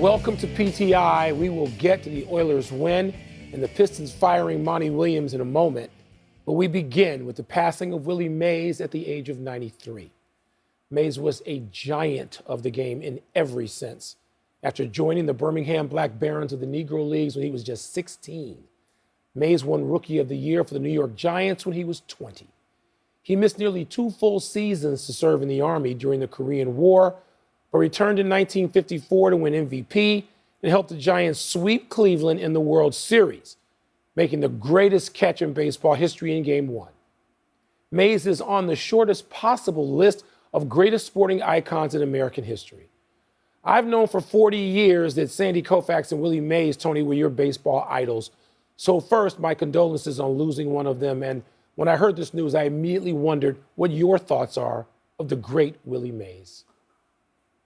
Welcome to PTI. We will get to the Oilers' win and the Pistons firing Monty Williams in a moment. But we begin with the passing of Willie Mays at the age of 93. Mays was a giant of the game in every sense. After joining the Birmingham Black Barons of the Negro Leagues when he was just 16, Mays won Rookie of the Year for the New York Giants when he was 20. He missed nearly 2 full seasons to serve in the Army during the Korean War, but returned in 1954 to win MVP and helped the Giants sweep Cleveland in the World Series, making the greatest catch in baseball history in Game 1. Mays is on the shortest possible list of greatest sporting icons in American history. I've known for 40 years that Sandy Koufax and Willie Mays, Tony, were your baseball idols. So first, my condolences on losing one of them. And when I heard this news, I immediately wondered what your thoughts are of the great Willie Mays.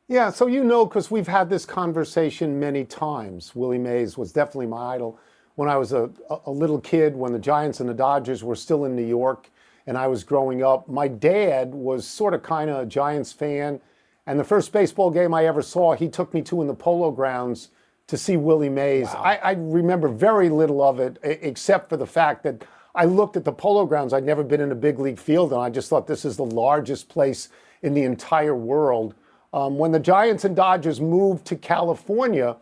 Yeah, so you know, because we've had this conversation many times. Willie Mays was definitely my idol. When I was a little kid, when the Giants and the Dodgers were still in New York and I was growing up, my dad was sort of kind of a Giants fan. And the first baseball game I ever saw, he took me to in the Polo Grounds to see Willie Mays. Wow. I remember very little of it, except for the fact that I looked at the Polo Grounds. I'd never been in a big league field, and I just thought this is the largest place in the entire world. When the Giants and Dodgers moved to California,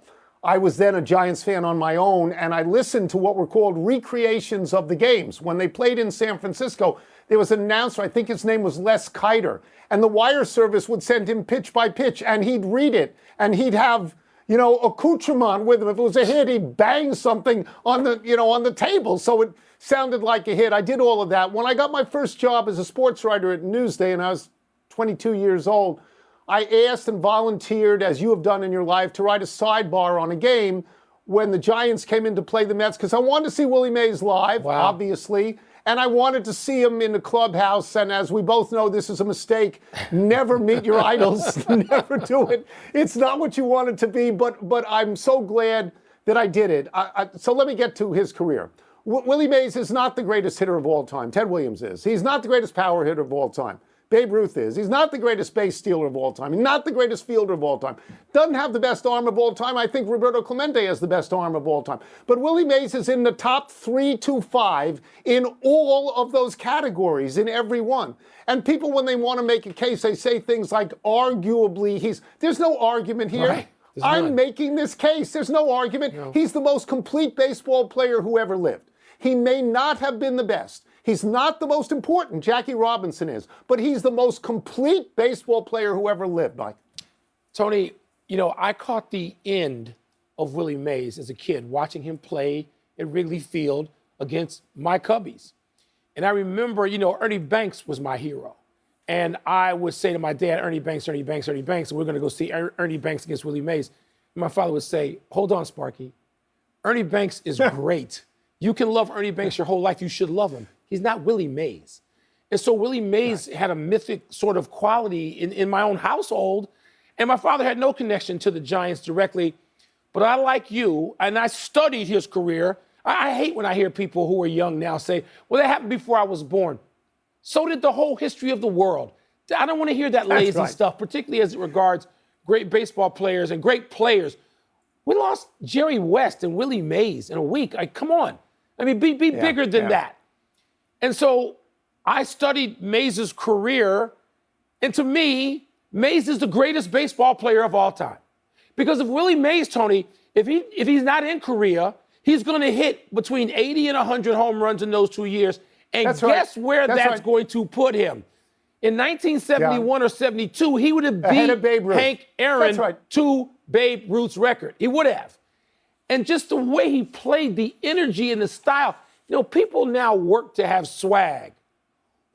I was then a Giants fan on my own, and I listened to what were called recreations of the games. When they played in San Francisco, there was an announcer, I think his name was Les Kiter, and the wire service would send him pitch by pitch, and he'd read it, and he'd have, you know, accoutrement with him. If it was a hit, he'd bang something on the, on the table, so it sounded like a hit. I did all of that. When I got my first job as a sports writer at Newsday, and I was 22 years old, I asked and volunteered, as you have done in your life, to write a sidebar on a game when the Giants came in to play the Mets, because I wanted to see Willie Mays live, obviously, and I wanted to see him in the clubhouse. And as we both know, this is a mistake. Never meet your idols. Never do it. It's not what you want it to be, but I'm so glad that I did it. So let me get to his career. Willie Mays is not the greatest hitter of all time. Ted Williams is. He's not the greatest power hitter of all time. Babe Ruth is. He's not the greatest base stealer of all time. He's not the greatest fielder of all time. Doesn't have the best arm of all time. I think Roberto Clemente has the best arm of all time. But Willie Mays is in the top 3 to 5 in all of those categories, in every one. And people, when they want to make a case, they say things like, arguably, there's no argument here. Right. I'm making this case. There's no argument. No. He's the most complete baseball player who ever lived. He may not have been the best. He's not the most important, Jackie Robinson is, but he's the most complete baseball player who ever lived, Mike. Tony, I caught the end of Willie Mays as a kid, watching him play at Wrigley Field against my Cubbies. And I remember, Ernie Banks was my hero. And I would say to my dad, Ernie Banks, and we're going to go see Ernie Banks against Willie Mays. And my father would say, hold on, Sparky. Ernie Banks is great. You can love Ernie Banks your whole life. You should love him. He's not Willie Mays. And so Willie Mays had a mythic sort of quality in my own household. And my father had no connection to the Giants directly. But I, like you, and I studied his career. I hate when I hear people who are young now say, well, that happened before I was born. So did the whole history of the world. I don't want to hear that lazy stuff, particularly as it regards great baseball players and great players. We lost Jerry West and Willie Mays in a week. Come on. I mean, be bigger than that. And so I studied Mays' career, and to me, Mays is the greatest baseball player of all time. Because if Willie Mays, Tony, if he's not in Korea, he's going to hit between 80 and 100 home runs in those 2 years. And guess where that's going to put him? In 1971 or 72, he would have beat Hank Aaron to Babe Ruth's record. He would have. And just the way he played, the energy and the style. People now work to have swag.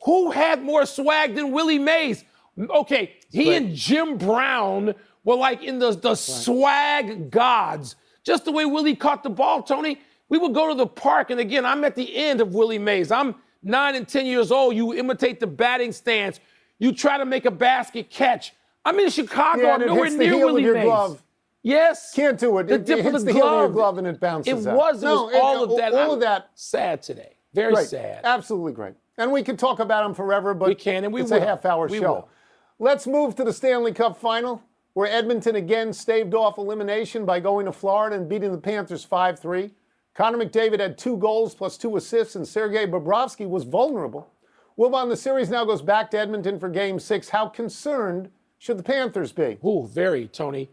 Who had more swag than Willie Mays? Okay, he and Jim Brown were like in the swag gods. Just the way Willie caught the ball, Tony. We would go to the park, and again, I'm at the end of Willie Mays. I'm 9 and 10 years old. You imitate the batting stance. You try to make a basket catch. I'm in Chicago. I'm nowhere near Willie Mays. Glove. Yes. Can't do it. It hits the heel of your glove and it bounces out. It was all of that. Sad today. Very sad. Absolutely great. And we could talk about him forever, but we can, and we it's will. a half-hour show. Will. Let's move to the Stanley Cup Final, where Edmonton again staved off elimination by going to Florida and beating the Panthers 5-3. Connor McDavid had 2 goals plus 2 assists, and Sergei Bobrovsky was vulnerable. Wilbon, the series now goes back to Edmonton for Game 6. How concerned should the Panthers be? Ooh, very, Tony.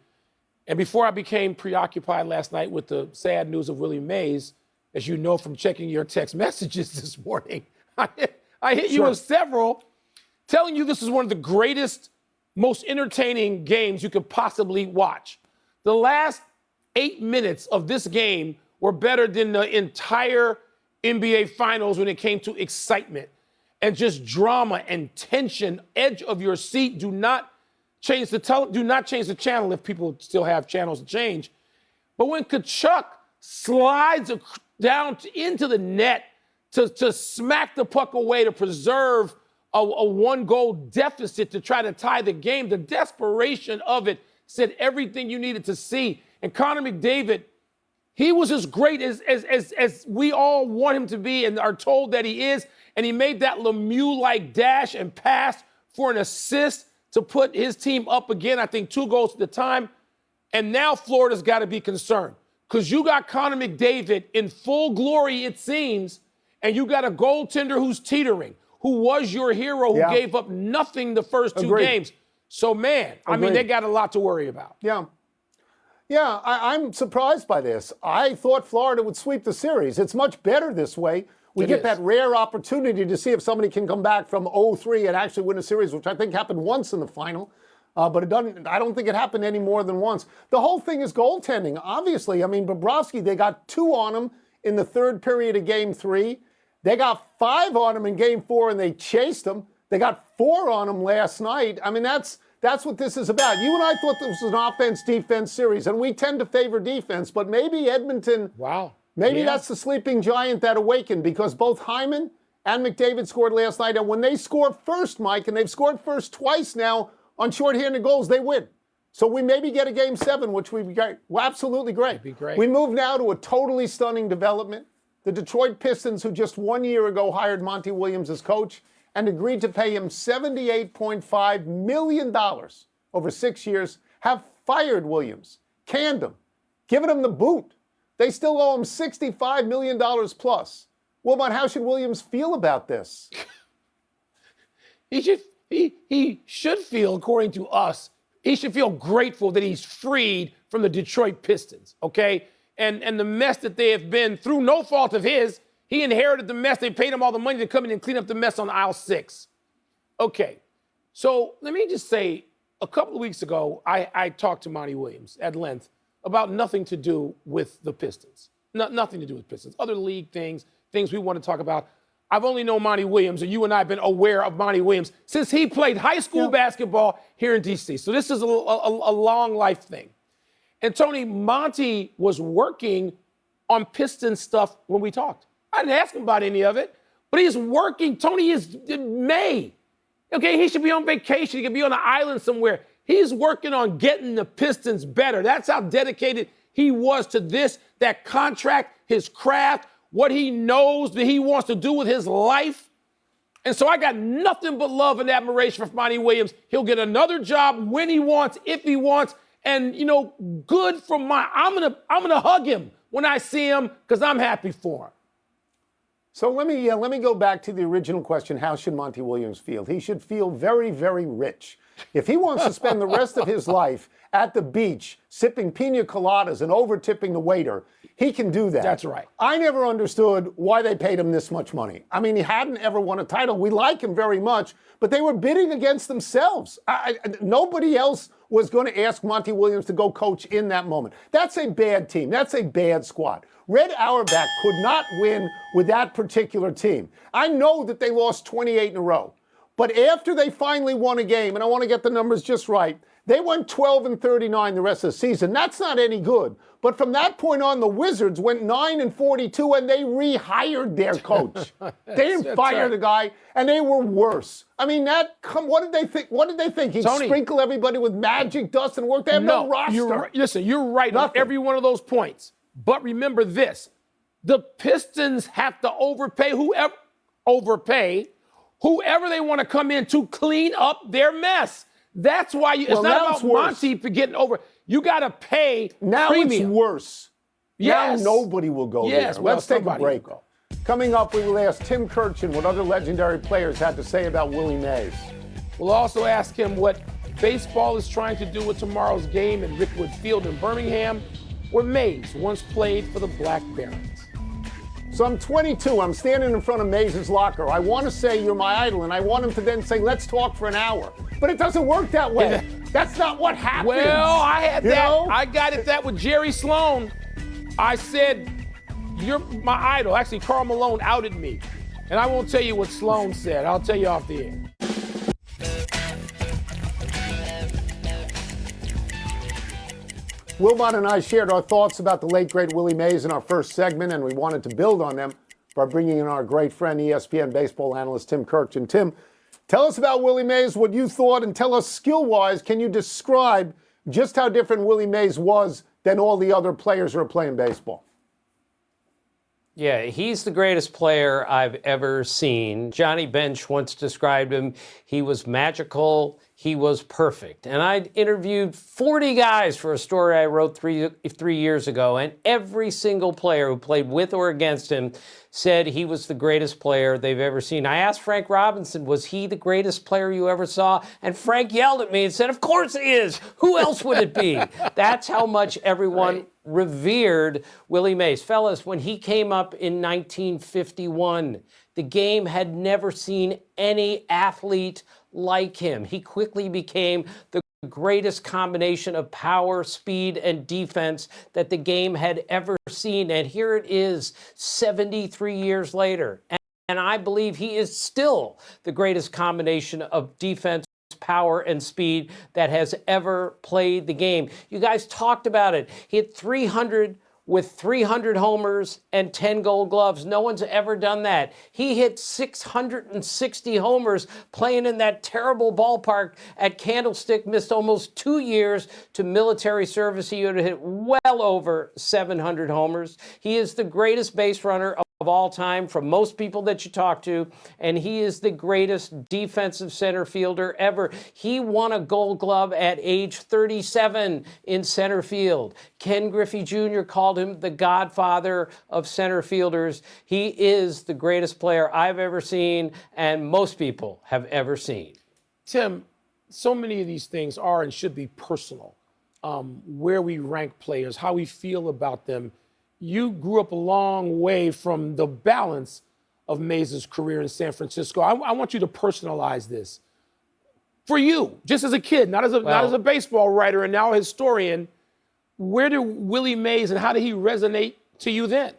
And before I became preoccupied last night with the sad news of Willie Mays, as you know from checking your text messages this morning, I hit you with several telling you this is one of the greatest, most entertaining games you could possibly watch. The last 8 minutes of this game were better than the entire NBA Finals when it came to excitement and just drama and tension, edge of your seat. Do not change the channel if people still have channels to change. But when Kachuk slides down into the net to smack the puck away to preserve a 1-goal deficit to try to tie the game, the desperation of it said everything you needed to see. And Connor McDavid, he was as great as we all want him to be and are told that he is. And he made that Lemieux-like dash and pass for an assist to put his team up again, I think 2 goals at the time. And now Florida's got to be concerned because you got Connor McDavid in full glory, it seems, and you got a goaltender who's teetering, who was your hero, who gave up nothing the first 2 games. So, man, I mean, they got a lot to worry about. Yeah, I'm surprised by this. I thought Florida would sweep the series. It's much better this way. We get that rare opportunity to see if somebody can come back from 0-3 and actually win a series, which I think happened once in the final. But it doesn't. I don't think it happened any more than once. The whole thing is goaltending. Obviously, I mean, Bobrovsky, they got 2 on him in the 3rd period of Game 3. They got 5 on him in Game 4, and they chased him. They got 4 on him last night. I mean, that's what this is about. You and I thought this was an offense-defense series, and we tend to favor defense. But maybe Edmonton. Maybe that's the sleeping giant that awakened, because both Hyman and McDavid scored last night. And when they score first, Mike, and they've scored first twice now on shorthanded goals, they win. So we maybe get a Game 7, which would be great. Well, absolutely great. Be great. We move now to a totally stunning development. The Detroit Pistons, who just 1 year ago hired Monty Williams as coach and agreed to pay him $78.5 million over 6 years, have fired Williams, canned him, given him the boot. They still owe him $65 million plus. Wilbon, how should Williams feel about this? He should feel, according to us, he should feel grateful that he's freed from the Detroit Pistons, okay? And the mess that they have been through, no fault of his. He inherited the mess. They paid him all the money to come in and clean up the mess on aisle 6. Okay, so let me just say, a couple of weeks ago, I talked to Monty Williams at length about nothing to do with the Pistons. Nothing to do with Pistons. Other league things we want to talk about. I've only known Monty Williams, and you and I have been aware of Monty Williams since he played high school basketball here in D.C. So this is a long life thing. And Tony, Monty was working on Pistons stuff when we talked. I didn't ask him about any of it, but he's working. Tony is in May. Okay, he should be on vacation. He could be on an island somewhere. He's working on getting the Pistons better. That's how dedicated he was to this, that contract, his craft, what he knows that he wants to do with his life. And so I got nothing but love and admiration for Monty Williams. He'll get another job when he wants, if he wants. And, you know, good for I'm gonna hug him when I see him because I'm happy for him. So let me go back to the original question. How should Monty Williams feel? He should feel very, very rich. If he wants to spend the rest of his life at the beach sipping pina coladas and over-tipping the waiter, he can do that. That's right. I never understood why they paid him this much money. I mean, he hadn't ever won a title. We like him very much, but they were bidding against themselves. Nobody else was going to ask Monty Williams to go coach in that moment. That's a bad team. That's a bad squad. Red Auerbach could not win with that particular team. I know that they lost 28 in a row. But after they finally won a game, and I want to get the numbers just right, they went 12-39 the rest of the season. That's not any good. But from that point on, the Wizards went 9-42, and they rehired their coach. They didn't fire the guy, and they were worse. I mean, what did they think? What did they think? He'd sprinkle everybody with magic dust and work? They have no roster. You're right on every one of those points. But remember this. The Pistons have to overpay whoever they want to come in to clean up their mess. That's why it's Well, now not it's about worse. Monty for getting over. You got to pay Now premium. it's worse. Yes. Now nobody will go Yes, there. well, Let's take a somebody break. will go. Coming up, we will ask Tim Kirchin what other legendary players had to say about Willie Mays. We'll also ask him what baseball is trying to do with tomorrow's game at Rickwood Field in Birmingham, where Mays once played for the Black Barons. So I'm 22. I'm standing in front of Mays' locker. I want to say you're my idol, and I want him to then say, let's talk for an hour. But it doesn't work that way. That's not what happens. Well, I had You that. know? I got it that with Jerry Sloan. I said, you're my idol. Actually, Karl Malone outed me. And I won't tell you what Sloan said. I'll tell you off the air. Wilbon and I shared our thoughts about the late, great Willie Mays in our first segment, and we wanted to build on them by bringing in our great friend, ESPN baseball analyst Tim Kirchin. Tim, tell us about Willie Mays, what you thought, and tell us skill-wise, can you describe just how different Willie Mays was than all the other players who are playing baseball? Yeah, he's the greatest player I've ever seen. Johnny Bench once described him. He was magical. He was perfect. And I interviewed 40 guys for a story I wrote three years ago, and every single player who played with or against him said he was the greatest player they've ever seen. I asked Frank Robinson, was he the greatest player you ever saw? And Frank yelled at me and said, of course he is. Who else would it be? That's how much everyone revered Willie Mays. Fellas, when he came up in 1951, the game had never seen any athlete like him. He quickly became the greatest combination of power, speed, and defense that the game had ever seen. And here it is, 73 years later. And I believe he is still the greatest combination of defense, power, and speed that has ever played the game. You guys talked about it. He hit 300 with 300 homers and 10 gold gloves. No one's ever done that. He hit 660 homers playing in that terrible ballpark at Candlestick, missed almost 2 years to military service. He would have hit well over 700 homers. He is the greatest base runner of all time from most people that you talk to, and he is the greatest defensive center fielder ever. He won a Gold Glove at age 37 in center field. Ken Griffey Jr. called him the godfather of center fielders. He is the greatest player I've ever seen, and most people have ever seen. Tim, so many of these things are and should be personal. Where we rank players, how we feel about them. You grew up a long way from the balance of Mays' career in San Francisco. I want you to personalize this. For you, just as a kid, not as a baseball writer and now a historian, where did Willie Mays and how did he resonate to you then?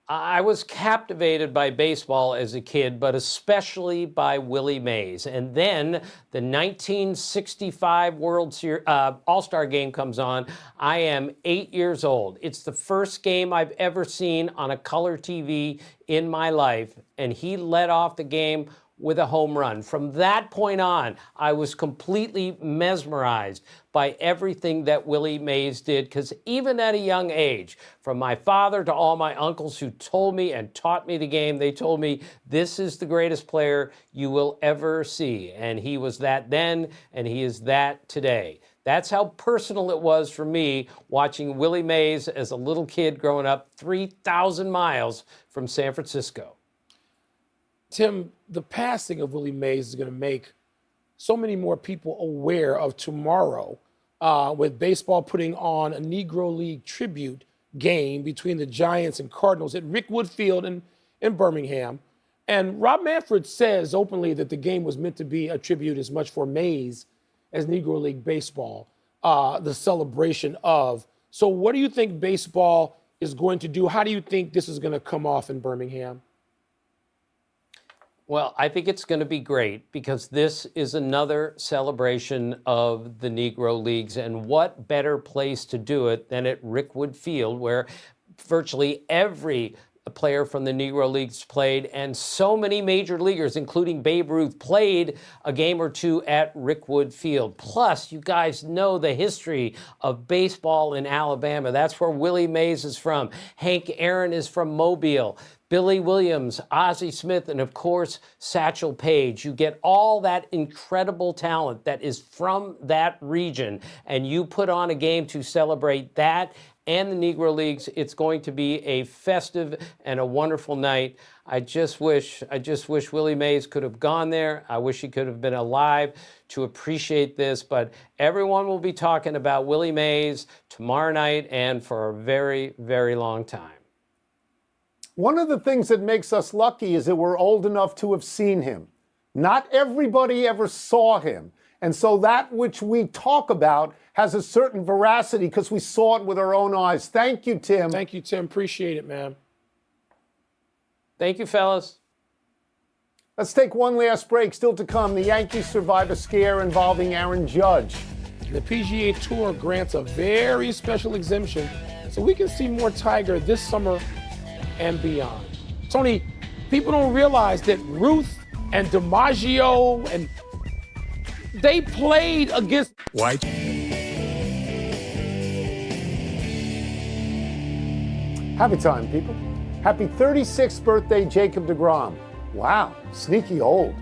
I was captivated by baseball as a kid, but especially by Willie Mays. And then the 1965 World Series All-Star Game comes on. I am 8 years old. It's the first game I've ever seen on a color TV in my life, and he led off the game with a home run. From that point on, I was completely mesmerized by everything that Willie Mays did, because even at a young age, from my father to all my uncles who told me and taught me the game, they told me, this is the greatest player you will ever see. And he was that then, and he is that today. That's how personal it was for me watching Willie Mays as a little kid growing up 3,000 miles from San Francisco. Tim, the passing of Willie Mays is going to make so many more people aware of tomorrow with baseball putting on a Negro League tribute game between the Giants and Cardinals at Rickwood Field in Birmingham. And Rob Manfred says openly that the game was meant to be a tribute as much for Mays as Negro League baseball, the celebration of. So what do you think baseball is going to do? How do you think this is going to come off in Birmingham? Well, I think it's going to be great because this is another celebration of the Negro Leagues, and what better place to do it than at Rickwood Field, where virtually every player from the Negro Leagues played, and so many major leaguers, including Babe Ruth, played a game or two at Rickwood Field. Plus, you guys know the history of baseball in Alabama. That's where Willie Mays is from. Hank Aaron is from Mobile. Billy Williams, Ozzie Smith, and of course, Satchel Paige. You get all that incredible talent that is from that region, and you put on a game to celebrate that and the Negro Leagues. It's going to be a festive and a wonderful night. I just wish Willie Mays could have gone there. I wish he could have been alive to appreciate this, but everyone will be talking about Willie Mays tomorrow night and for a very, very long time. One of the things that makes us lucky is that we're old enough to have seen him. Not everybody ever saw him. And so that which we talk about has a certain veracity because we saw it with our own eyes. Thank you, Tim. Thank you, Tim. Appreciate it, man. Thank you, fellas. Let's take one last break. Still to come, the Yankees survive a scare involving Aaron Judge. The PGA Tour grants a very special exemption so we can see more Tiger this summer and beyond. Tony, people don't realize that Ruth and DiMaggio, and they played against White. Happy time, people. Happy 36th birthday, Jacob deGrom. Wow, sneaky old.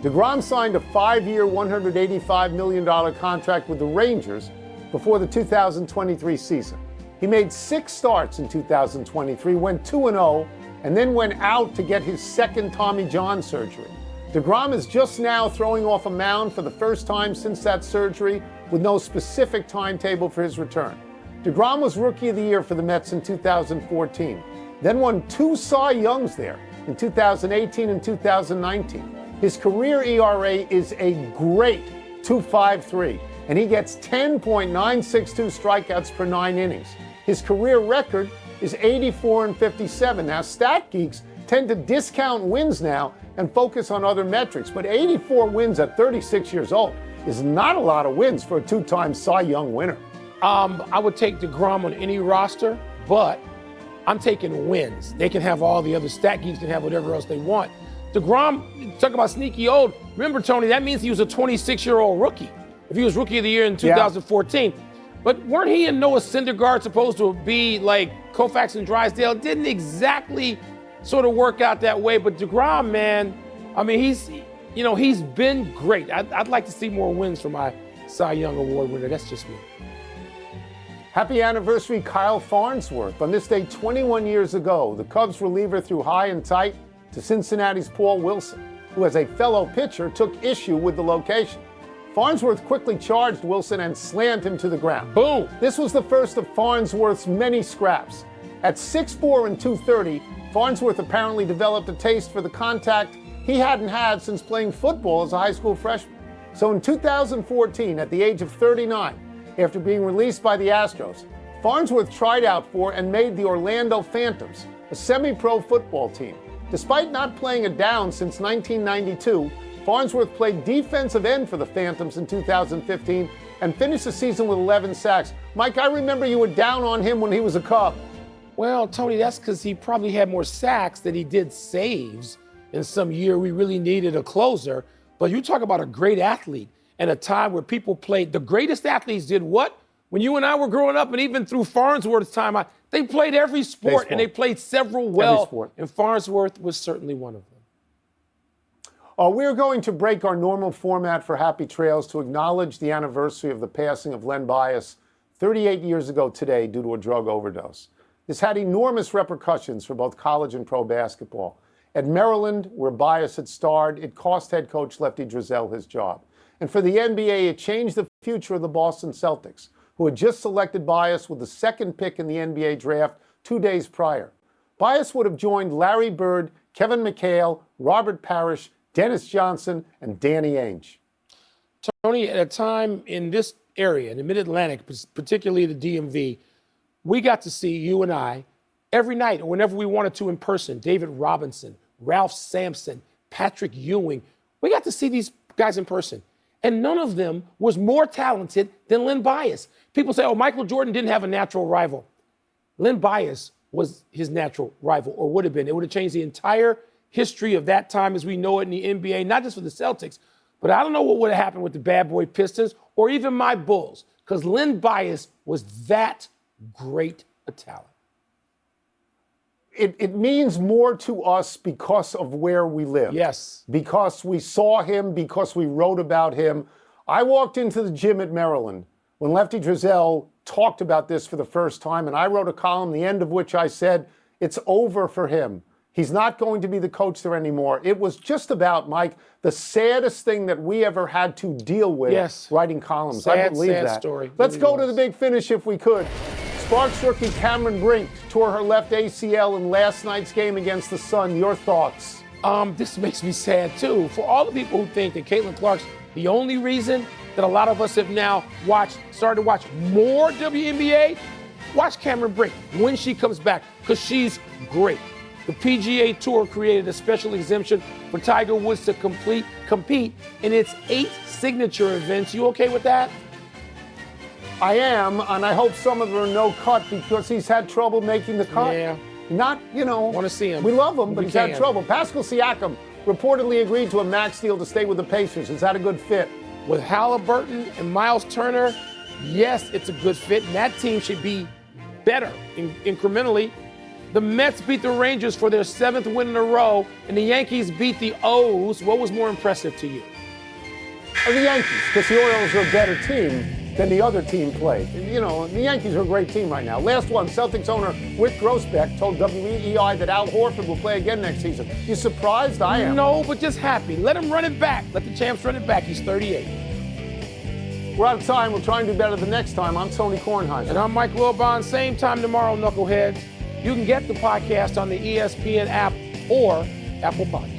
deGrom signed a 5-year, $185 million contract with the Rangers before the 2023 season. He made 6 starts in 2023, went 2-0, and then went out to get his second Tommy John surgery. deGrom is just now throwing off a mound for the first time since that surgery, with no specific timetable for his return. deGrom was Rookie of the Year for the Mets in 2014, then won 2 Cy Youngs there in 2018 and 2019. His career ERA is a great 2.53, and he gets 10.962 strikeouts per 9 innings. His career record is 84-57. Now, stat geeks tend to discount wins now and focus on other metrics, but 84 wins at 36 years old is not a lot of wins for a 2-time Cy Young winner. I would take deGrom on any roster, but I'm taking wins. They can have all the other stat geeks can have whatever else they want. deGrom, talk about sneaky old. Remember, Tony, that means he was a 26-year-old rookie. If he was Rookie of the Year in 2014. Yeah. But weren't he and Noah Syndergaard supposed to be like Koufax and Drysdale? Didn't exactly sort of work out that way. But deGrom, man, I mean, he's been great. I'd like to see more wins for my Cy Young Award winner. That's just me. Happy anniversary, Kyle Farnsworth. On this day 21 years ago, the Cubs reliever threw high and tight to Cincinnati's Paul Wilson, who, as a fellow pitcher, took issue with the location. Farnsworth quickly charged Wilson and slammed him to the ground. Boom! This was the first of Farnsworth's many scraps. At 6'4" and 230, Farnsworth apparently developed a taste for the contact he hadn't had since playing football as a high school freshman. So in 2014, at the age of 39, after being released by the Astros, Farnsworth tried out for and made the Orlando Phantoms, a semi-pro football team. Despite not playing a down since 1992, Farnsworth played defensive end for the Phantoms in 2015 and finished the season with 11 sacks. Mike, I remember you were down on him when he was a Cub. Well, Tony, that's because he probably had more sacks than he did saves in some year we really needed a closer. But you talk about a great athlete and a time where people played. The greatest athletes did what? When you and I were growing up, and even through Farnsworth's time, they played every sport. Baseball. And they played several well. And Farnsworth was certainly one of them. We're going to break our normal format for Happy Trails to acknowledge the anniversary of the passing of Len Bias 38 years ago today due to a drug overdose. This had enormous repercussions for both college and pro basketball. At Maryland, where Bias had starred, it cost head coach Lefty Driesell his job. And for the NBA, it changed the future of the Boston Celtics, who had just selected Bias with the second pick in the NBA draft 2 days prior. Bias would have joined Larry Bird, Kevin McHale, Robert Parrish, Dennis Johnson, and Danny Ainge. Tony, at a time in this area, in the Mid-Atlantic, particularly the DMV, we got to see you and I every night or whenever we wanted to in person. David Robinson, Ralph Sampson, Patrick Ewing. We got to see these guys in person. And none of them was more talented than Len Bias. People say, oh, Michael Jordan didn't have a natural rival. Len Bias was his natural rival, or would have been. It would have changed the entire history of that time as we know it in the NBA, not just for the Celtics, but I don't know what would have happened with the bad boy Pistons or even my Bulls, because Len Bias was that great a talent. it means more to us because of where we live. Yes. Because we saw him, because we wrote about him. I walked into the gym at Maryland when Lefty Driesell talked about this for the first time, and I wrote a column, the end of which I said, it's over for him. He's not going to be the coach there anymore. It was just about, Mike, the saddest thing that we ever had to deal with writing columns. I believe that. Story. Let's go to the big finish if we could. Sparks rookie Cameron Brink tore her left ACL in last night's game against the Sun. Your thoughts? This makes me sad, too. For all the people who think that Caitlin Clark's the only reason that a lot of us have now started to watch more WNBA, watch Cameron Brink when she comes back, because she's great. The PGA Tour created a special exemption for Tiger Woods to compete in its 8 signature events. You okay with that? I am, and I hope some of them are no cut because he's had trouble making the cut. Yeah. Not, Want to see him. We love him, but he's had can. trouble. Pascal Siakam reportedly agreed to a max deal to stay with the Pacers. Is that a good fit? With Halliburton and Miles Turner, yes, it's a good fit, and that team should be better incrementally. The Mets beat the Rangers for their 7th win in a row, and the Yankees beat the O's. What was more impressive to you? The Yankees, because the Orioles are a better team than the other team played. The Yankees are a great team right now. Last one, Celtics owner Whit Grossbeck told WEEI that Al Horford will play again next season. You surprised? I am. No, but just happy. Let him run it back. Let the champs run it back. He's 38. We're out of time. We'll try and do better the next time. I'm Tony Kornheiser. And I'm Mike Wilbon. Same time tomorrow, Knuckleheads. You can get the podcast on the ESPN app or Apple Podcast.